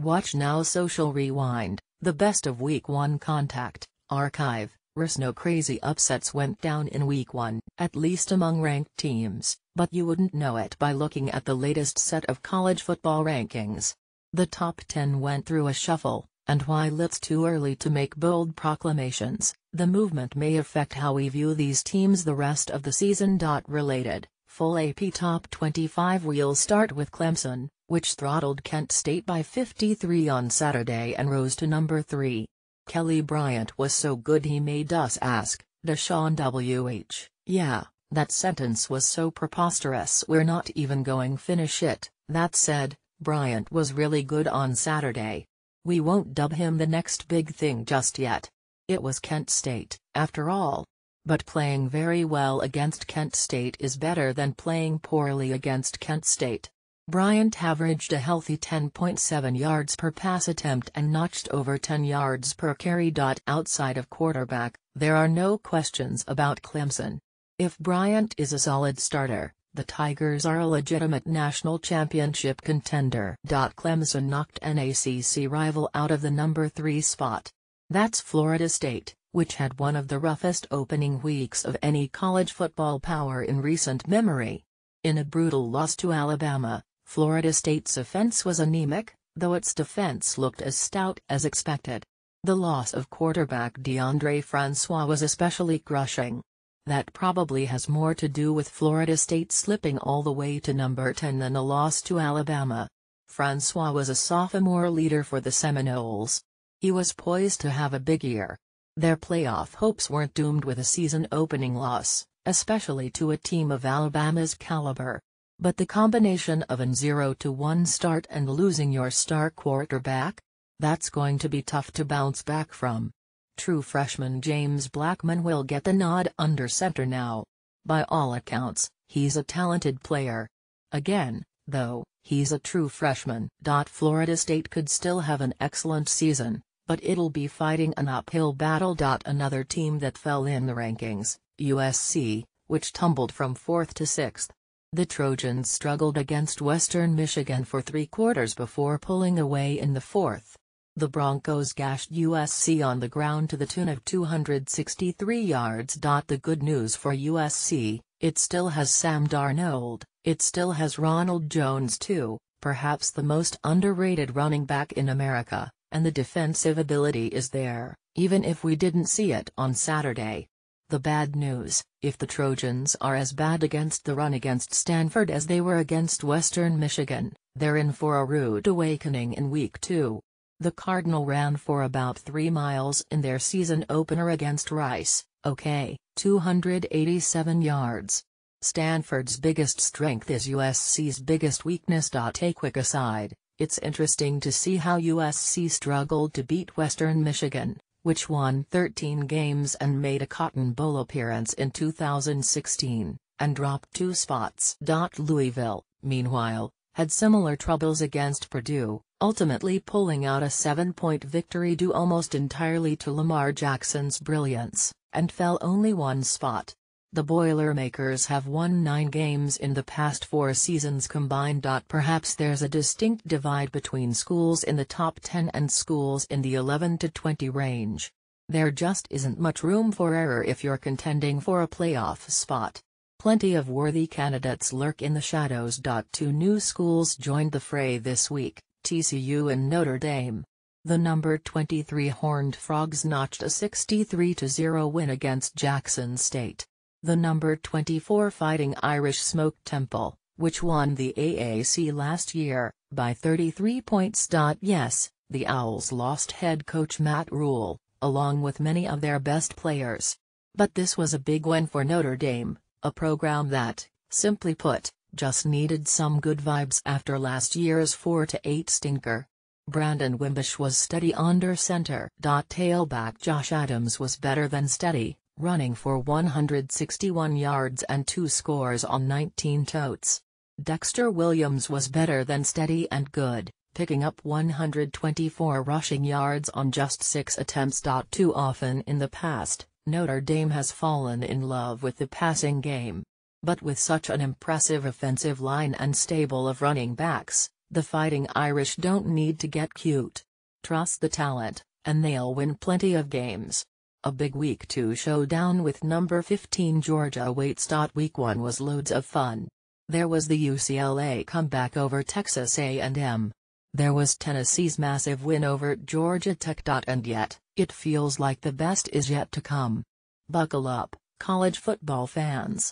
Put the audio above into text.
Watch now. Social Rewind, the best of Week 1 contact, archive. No crazy upsets went down in Week 1, at least among ranked teams, but you wouldn't know it by looking at the latest set of college football rankings. The top 10 went through a shuffle, and while it's too early to make bold proclamations, the movement may affect how we view these teams the rest of the season. Related, full AP Top 25. We'll start with Clemson, which throttled Kent State by 53 on Saturday and rose to number 3. Kelly Bryant was so good he made us ask, Deshaun WH, yeah, that sentence was so preposterous we're not even going finish it. That said, Bryant was really good on Saturday. We won't dub him the next big thing just yet. It was Kent State, after all. But playing very well against Kent State is better than playing poorly against Kent State. Bryant averaged a healthy 10.7 yards per pass attempt and notched over 10 yards per carry. Outside of quarterback, there are no questions about Clemson. If Bryant is a solid starter, the Tigers are a legitimate national championship contender. Clemson knocked an ACC rival out of the number 3 spot. That's Florida State, which had one of the roughest opening weeks of any college football power in recent memory. In a brutal loss to Alabama, Florida State's offense was anemic, though its defense looked as stout as expected. The loss of quarterback DeAndre Francois was especially crushing. That probably has more to do with Florida State slipping all the way to number 10 than a loss to Alabama. Francois was a sophomore leader for the Seminoles. He was poised to have a big year. Their playoff hopes weren't doomed with a season-opening loss, especially to a team of Alabama's caliber. But the combination of an 0-1 start and losing your star quarterback? That's going to be tough to bounce back from. True freshman James Blackman will get the nod under center now. By all accounts, he's a talented player. Again, though, he's a true freshman. Florida State could still have an excellent season, but it'll be fighting an uphill battle. Another team that fell in the rankings, USC, which tumbled from 4th to 6th. The Trojans struggled against Western Michigan for 3 quarters before pulling away in the 4th. The Broncos gashed USC on the ground to the tune of 263 yards. The good news for USC, it still has Sam Darnold, it still has Ronald Jones too, perhaps the most underrated running back in America, and the defensive ability is there, even if we didn't see it on Saturday. The bad news, if the Trojans are as bad against the run against Stanford as they were against Western Michigan, they're in for a rude awakening in Week 2. The Cardinal ran for about 3 miles in their season opener against Rice, 287 yards. Stanford's biggest strength is USC's biggest weakness. A quick aside, it's interesting to see how USC struggled to beat Western Michigan, which won 13 games and made a Cotton Bowl appearance in 2016, and dropped 2 spots. Louisville, meanwhile, had similar troubles against Purdue, ultimately pulling out a 7-point victory due almost entirely to Lamar Jackson's brilliance, and fell only 1 spot. The Boilermakers have won 9 games in the past 4 seasons combined. Perhaps there's a distinct divide between schools in the top 10 and schools in the 11 to 20 range. There just isn't much room for error if you're contending for a playoff spot. Plenty of worthy candidates lurk in the shadows. 2 new schools joined the fray this week, TCU and Notre Dame. The number 23 Horned Frogs notched a 63-0 win against Jackson State. The number 24 Fighting Irish Smoke Temple, which won the AAC last year, by 33 points. Yes, the Owls lost head coach Matt Rule, along with many of their best players. But this was a big win for Notre Dame, a program that, simply put, just needed some good vibes after last year's 4-8 stinker. Brandon Wimbush was steady under center. Tailback Josh Adams was better than steady, running for 161 yards and 2 scores on 19 totes. Dexter Williams was better than steady and good, picking up 124 rushing yards on just 6 attempts. Too often in the past, Notre Dame has fallen in love with the passing game. But with such an impressive offensive line and stable of running backs, The Fighting Irish don't need to get cute. Trust the talent, and they'll win plenty of games. A big Week 2 showdown with number 15 Georgia awaits. Week 1 was loads of fun. There was the UCLA comeback over Texas A&M. There was Tennessee's massive win over Georgia Tech. And yet, it feels like the best is yet to come. Buckle up, college football fans.